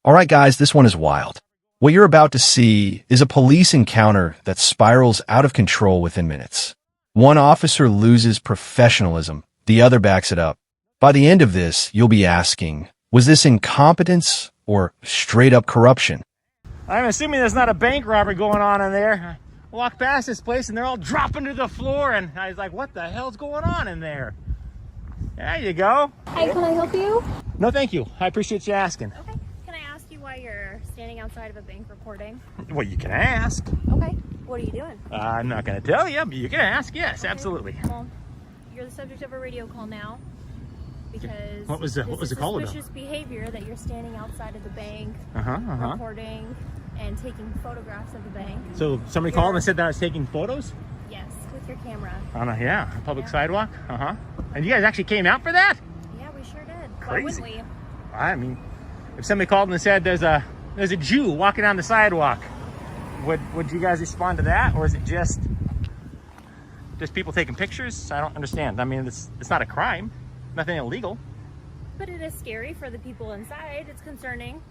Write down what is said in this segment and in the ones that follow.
All right, guys, this one is wild. What you're about to see is a police encounter that spirals out of control within minutes. One officer loses professionalism, the other backs it up. By the end of this, you'll be asking, was this incompetence or straight-up corruption? I'm assuming there's not a bank robbery going on in there. I walk past this place and they're all dropping to the floor, and I was like, what the hell's going on in there? There you go. Hi, can I help you? No, thank you. I appreciate you asking. Okay. Can I ask you why you're standing outside of a bank recording? Well, you can ask. Okay. What are you doing? I'm not going to tell you, but you can ask. Yes, Okay. Absolutely. Well, you're the subject of a radio call now because What was the call about? Suspicious behavior that you're standing outside of the bank, Uh-huh. recording and taking photographs of the bank. So somebody called and said that I was taking photos? Yes, with your camera. On a public Yeah. sidewalk? And you guys actually came out for that? Yeah, we sure did. Why Crazy. wouldn't we? I mean, if somebody called and said there's a Jew walking down the sidewalk, would you guys respond to that, or is it just people taking pictures? I don't understand. I mean, it's not a crime, nothing illegal. But it is scary for the people inside. It's concerning.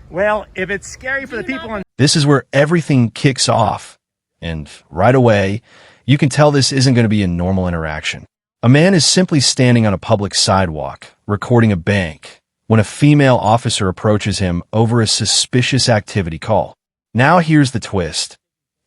Well, if it's scary for the people in This is where everything kicks off. And right away, you can tell this isn't going to be a normal interaction. A man is simply standing on a public sidewalk, recording a bank, when a female officer approaches him over a suspicious activity call. Now here's the twist.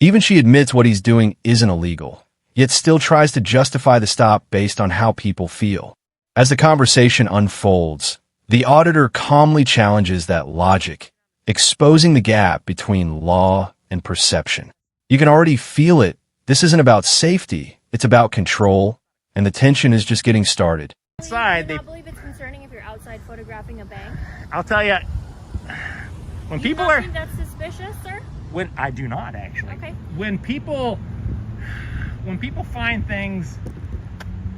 Even she admits what he's doing isn't illegal, yet still tries to justify the stop based on how people feel. As the conversation unfolds, the auditor calmly challenges that logic, exposing the gap between law and perception. You can already feel it. This isn't about safety, it's about control, and the tension is just getting started. outside, Do you not believe it's concerning if you're outside photographing a bank? I'll tell you, when Do you people not are, think that's suspicious, sir? when I do not actually. Okay. When people find things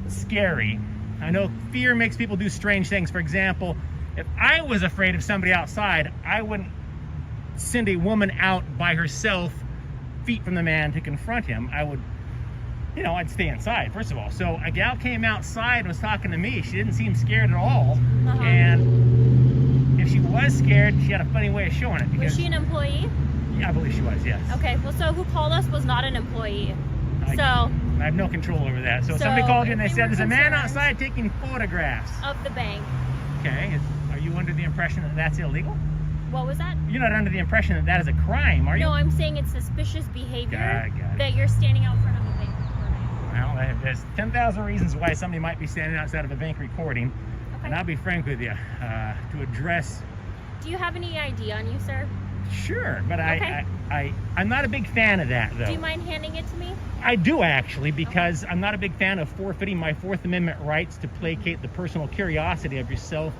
scary, I know fear makes people do strange things. For example, if I was afraid of somebody outside, I wouldn't send a woman out by herself, feet from the man, to confront him. I would, I'd stay inside, first of all. So a gal came outside and was talking to me. She didn't seem scared at all. Uh-huh. And if she was scared, she had a funny way of showing it. Was she an employee? Yeah, I believe she was, yes. Okay, well, so who called us was not an employee. I have no control over that. So somebody called you and they said, there's a man outside taking photographs of the bank. Okay, are you under the impression that that's illegal? What was that? You're not under the impression that that is a crime, are you? No, I'm saying it's suspicious behavior Got it. that you're standing out front of a bank recording. Well, there's 10,000 reasons why somebody might be standing outside of a bank recording. Okay. And I'll be frank with you, to address... Do you have any ID on you, sir? Sure, but Okay. I'm not a big fan of that, though. Do you mind handing it to me? I do, actually, because I'm not a big fan of forfeiting my Fourth Amendment rights to placate the personal curiosity of yourself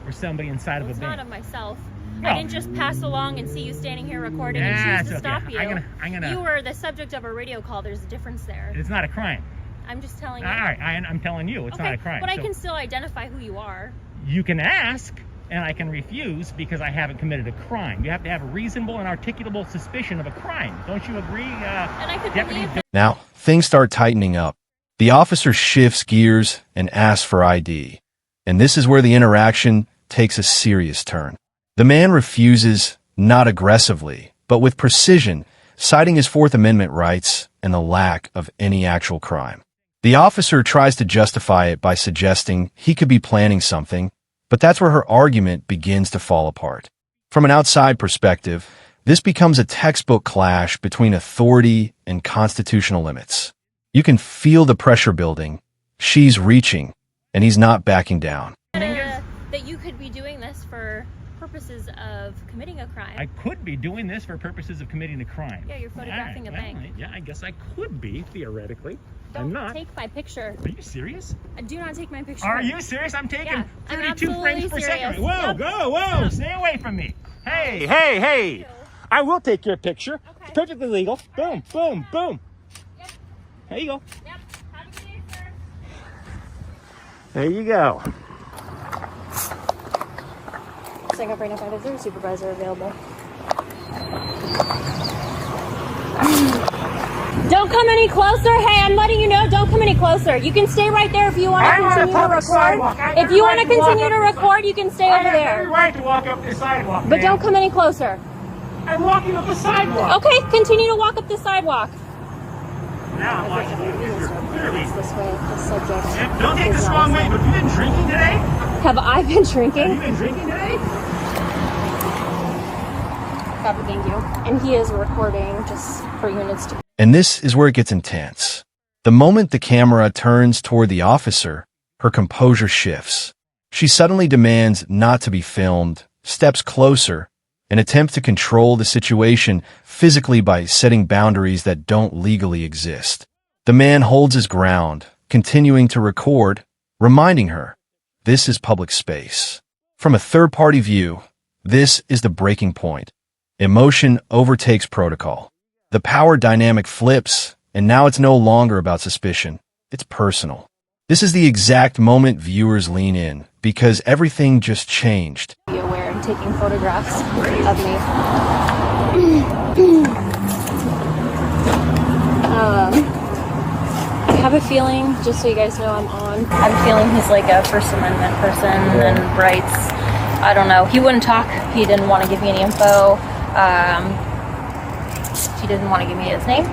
or somebody inside Well, of it's a bank. not of myself. No. I didn't just pass along and see you standing here recording Yeah, and choose to it's okay. stop you. I'm gonna- You were the subject of a radio call. There's a difference there. It's not a crime. I'm just telling you. All right, I'm telling you, it's Okay, not a crime. but I So can still identify who you are. you can ask, and I can refuse because I haven't committed a crime. You have to have a reasonable and articulable suspicion of a crime. Don't you agree? And I could Deputy believe that. Now, things start tightening up. The officer shifts gears and asks for ID. And this is where the interaction takes a serious turn. The man refuses, not aggressively, but with precision, citing his Fourth Amendment rights and the lack of any actual crime. The officer tries to justify it by suggesting he could be planning something, but that's where her argument begins to fall apart. From an outside perspective, this becomes a textbook clash between authority and constitutional limits. You can feel the pressure building. She's reaching, and he's not backing down. That you could be doing this for purposes of committing a crime. I could be doing this for purposes of committing a crime. Yeah, you're photographing a bank. Yeah, I guess I could be, theoretically. Don't I'm not. take my picture. Are you serious? Do not take my picture. Are you serious? I'm taking Yeah, I'm 32 absolutely frames per second. serious. Whoa, Yep. whoa, stay away from me. Hey. I will take your picture. Okay. It's perfectly legal. Boom, boom, boom. Yep. There you go. Yep. Have a good day, sir. There you go. Second for 950, supervisor available. Don't come any closer. Hey, I'm letting you know, don't come any closer. You can stay right there if you want to continue to record. If you want to continue to record, you can stay over there. I have every right to walk up the sidewalk, But don't come any closer. I'm walking up the sidewalk. Okay, continue to walk up the sidewalk. Now I'm watching you. Clearly. This way, the subject. Don't take this wrong way, but have you been drinking today? Have I been drinking? Have you been drinking today? Copy, thank you. And he is recording just for units to. And this is where it gets intense. The moment the camera turns toward the officer, her composure shifts. She suddenly demands not to be filmed, steps closer, and attempts to control the situation physically by setting boundaries that don't legally exist. The man holds his ground, continuing to record, reminding her, this is public space. From a third-party view, this is the breaking point. Emotion overtakes protocol. The power dynamic flips, and now it's no longer about suspicion. It's personal. This is the exact moment viewers lean in, because everything just changed. Be aware I'm taking photographs of me. I have a feeling, just so you guys know I'm on, I'm feeling he's like a First Amendment person and rights. I don't know. He wouldn't talk. He didn't want to give me any info. He didn't want to give me his name.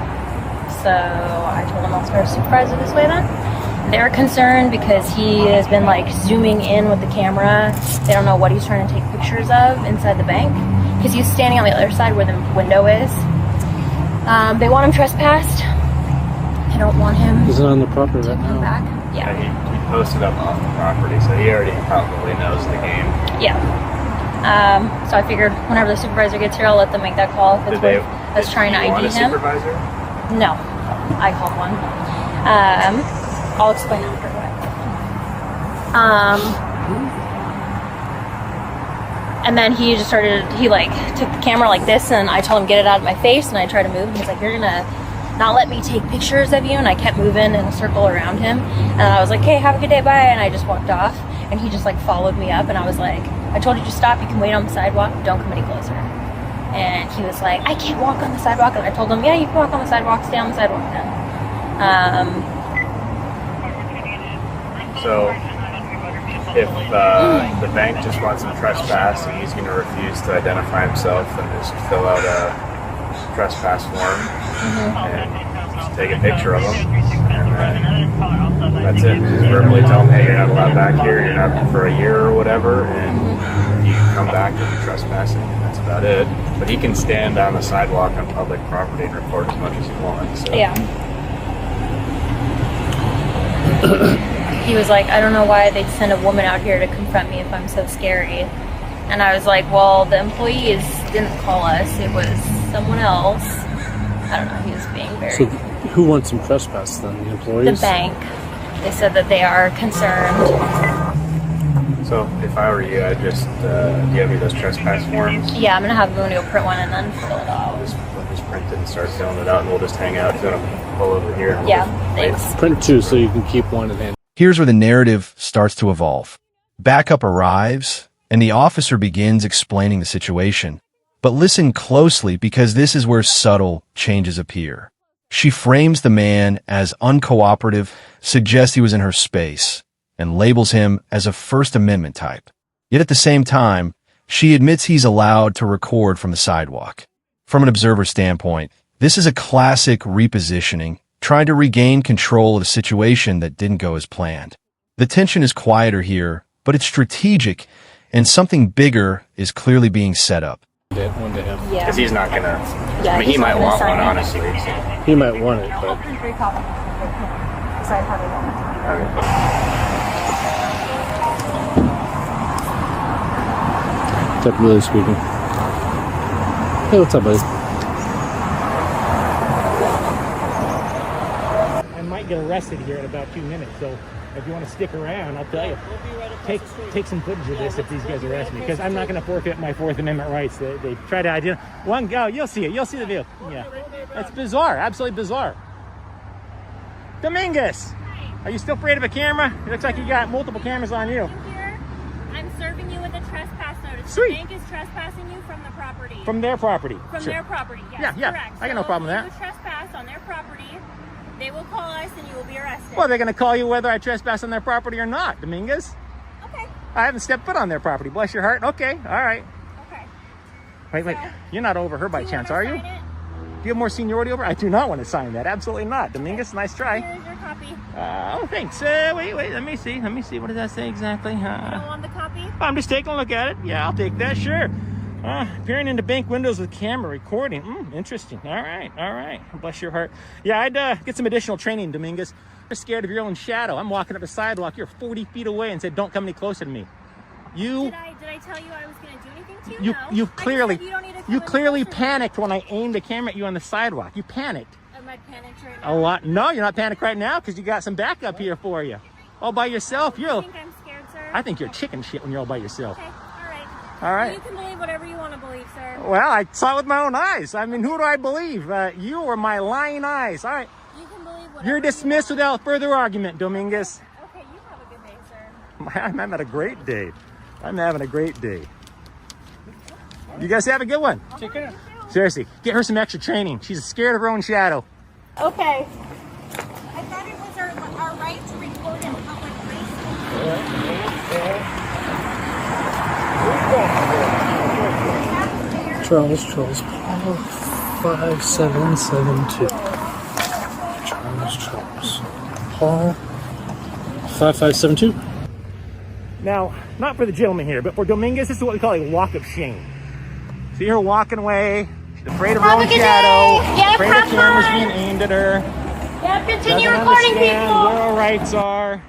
So I told him I'll start a supervisor this way then. They're concerned because he has been like zooming in with the camera. They don't know what he's trying to take pictures of inside the bank because he's standing on the other side where the window is. They want him trespassed. I don't want him. Is it on the property to right come now? back. Yeah. He posted up off the property, so he already probably knows the game. Yeah. So I figured whenever the supervisor gets here, I'll let them make that call if it's worth us trying to ID him. Supervisor? No, I called one. I'll explain after what. And then he just started, he like took the camera like this and I told him get it out of my face and I tried to move and he's like, you're gonna not let me take pictures of you, and I kept moving in a circle around him and I was like, hey, have a good day, bye, and I just walked off and he just like followed me up and I was like, I told you to stop, you can wait on the sidewalk, don't come any closer. And he was like, I can't walk on the sidewalk, and I told him, yeah, you can walk on the sidewalk, stay on the sidewalk then. So if the bank just wants him trespass and he's going to refuse to identify himself and just fill out a trespass form and just take a picture of him, and then that's it. Just verbally tell him, hey, you're not allowed back here, you're not for a year or whatever, and you can come back and be trespassing, and that's about it. But he can stand on the sidewalk on public property and record as much as he wants. So. Yeah. He was like, I don't know why they'd send a woman out here to confront me if I'm so scary. And I was like, well, the employees didn't call us. It was someone else. I don't know. He was being very... So who wants some trespass then? The employees? The bank. They said that they are concerned. So if I were you, I'd just, do you have those trespass forms? Yeah, I'm going to have them go print one and then fill it out. We'll just print it and start filling it out, and we'll just hang out. He's going to pull over here. And Yeah, we'll thanks. Print two so you can keep one at hand. Here's where the narrative starts to evolve. Backup arrives, and the officer begins explaining the situation. But listen closely because this is where subtle changes appear. She frames the man as uncooperative, suggests he was in her space, and labels him as a First Amendment type. Yet at the same time, she admits he's allowed to record from the sidewalk. From an observer standpoint, this is a classic repositioning, trying to regain control of a situation that didn't go as planned. The tension is quieter here, but it's strategic, and something bigger is clearly being set up. One to him. Yeah. Because he's not going to... Yeah, I mean, he he's might not gonna want sign one, it. honestly. So. He might want it, but Decide how they want it. technically speaking. Hey, what's up, buddy? I might get arrested here in about 2 minutes, so if you want to stick around, I'll tell you. Take some footage of this if these guys arrest me, because I'm not going to forfeit my Fourth Amendment rights. They try to identify. One go, you'll see it. You'll see the vehicle. Yeah, that's bizarre. Absolutely bizarre. Dominguez, are you still afraid of a camera? It looks like you got multiple cameras on you. Here, I'm serving you with a trespass notice. Sweet. Bank is trespassing you from the property. From their property. From Sure. their property, yes, Yeah. correct. I got no problem with So that. if you trespass on their property, they will call us and you will be arrested. Well, they're going to call you whether I trespass on their property or not, Dominguez. Okay, I haven't stepped foot on their property. Bless your heart. Okay, all right. okay. Wait. So, You're not over her by Do you chance, wanna are you? sign it? Do you have more seniority over? I do not want to sign that. Absolutely not. Dominguez, nice try. Here's your copy. Oh, thanks. Wait. Let me see. What does that say exactly? You don't want the copy? I'm just taking a look at it. Yeah, I'll take that. Sure. Peering into bank windows with camera recording. Interesting. All right. Bless your heart. Yeah, I'd get some additional training, Dominguez. You're scared of your own shadow. I'm walking up the sidewalk. You're 40 feet away and said, "Don't come any closer to me." Did I tell you I was going to do anything to you? You No. you I just clearly said you don't need to come you any clearly closer to me. panicked when I aimed the camera at you on the sidewalk. You panicked. Am I panicked right A now? lot. No, you're not panicked right now because you got some backup here for you. All by yourself. You think I'm scared, sir? I think you're chicken shit when you're all by yourself. Okay, all right. All right. You can believe whatever you want to believe, sir. Well, I saw it with my own eyes. I mean, who do I believe? You or my lying eyes? All right. You can believe whatever You're you dismissed want. without further argument, Dominguez. Okay, you have a good day, sir. I'm having a great day. I'm having a great day. You guys have a good one. Take care. Seriously, get her some extra training. She's scared of her own shadow. Okay. I thought it was our right to record in public places. Charles, Paul, 5772. Charles, Paul, 5572. Now, not for the gentleman here, but for Dominguez, this is what we call a walk of shame. See her walking away. She's afraid of her Have a own good shadow. day. Yep, Afraid the have camera's fun. being aimed at her. Yeah, continue Doesn't recording understand people. where her rights are.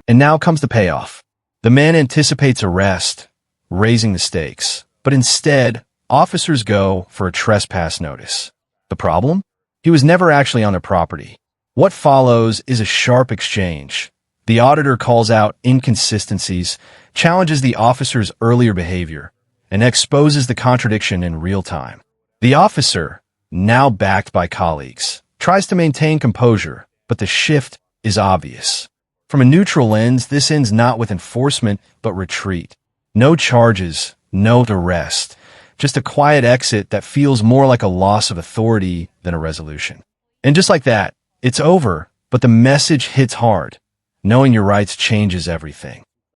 And now comes the payoff. The man anticipates arrest, raising the stakes, but instead, officers go for a trespass notice. The problem? He was never actually on their property. What follows is a sharp exchange. The auditor calls out inconsistencies, challenges the officer's earlier behavior, and exposes the contradiction in real time. The officer, now backed by colleagues, tries to maintain composure, but the shift is obvious. From a neutral lens, this ends not with enforcement, but retreat. No charges, no arrest, just a quiet exit that feels more like a loss of authority than a resolution. And just like that, it's over, but the message hits hard. Knowing your rights changes everything.